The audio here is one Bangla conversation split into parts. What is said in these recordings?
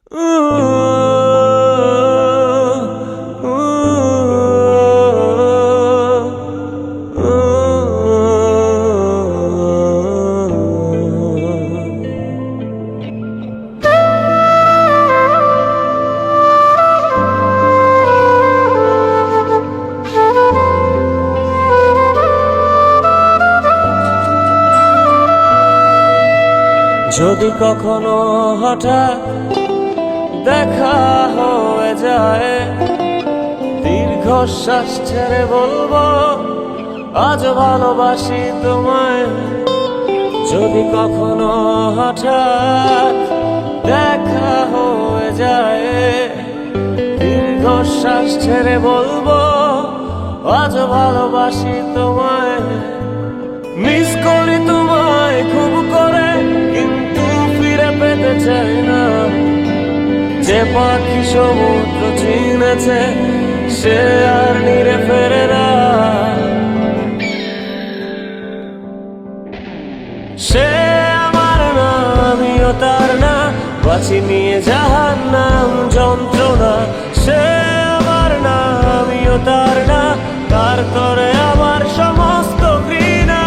যদি কখনো হঠাৎ দেখা হয়ে যায়, দীর্ঘশ্বাস ছেড়ে বলবো আজ ভালোবাসি তোমায়। যদি কখনো হঠাৎ দেখা হয়ে যায়, দীর্ঘশ্বাস ছেড়ে বলবো আজ ভালোবাসি তোমায়। মিস করি তোমায় খুব করে, কিন্তু ফিরে পেতে চাই না। যে পাখি সমুদ্র চিনেছে সে আর নিরে ফেরে না। সে আমার না, আমিও তার না, বাঁচি নিয়ে জাহান্নাম যন্ত্রণা। সে আমার না, আমিও তার না, তার করে আমার সমস্ত ঘৃণা।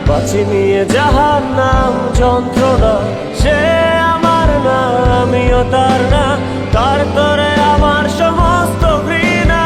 বাঁচি নিয়ে জাহান্নাম যন্ত্রণা। সে আমার না, আমিও তার না, তার করে আমার সমস্ত ঘৃণা।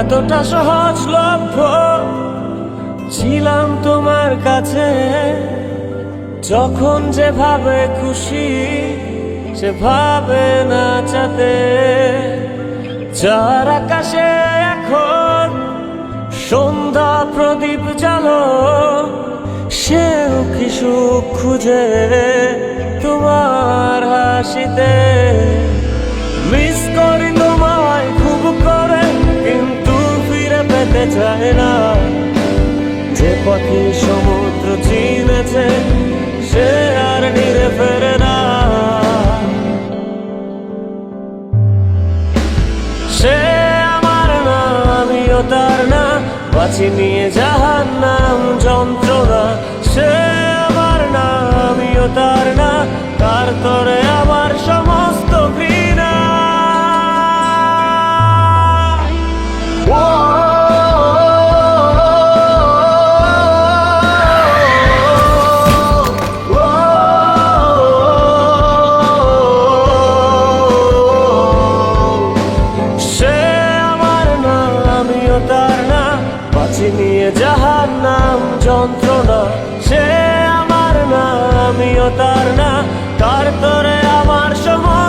এতটা সহজলভ্য ছিলাম তোমার কাছে, যখন যেভাবে খুশি সেভাবে নাচাতে। যার আকাশে এখন সন্ধ্যা প্রদীপ জ্বালো, সেও কি সুখ খুঁজে তোমার হাসিতে। মিস করি তোমায় খুব করে, কিন্তু ফিরে পেতে চায় না। যে পাখি সমুদ্র চিনেছে সে আর নিরে ফেরে না। সে আমার না, আমিও তার না, বাঁচি নিয়ে জাহান্নাম যন্ত্রণা। সে আমার না, আমিও তার না, তার করে আমার সমস্ত ঘৃণা। বাঁচি নিয়ে জাহান্নাম যন্ত্রণা। সে আমার না, আমিও তার না, তার করে আমার সমস্ত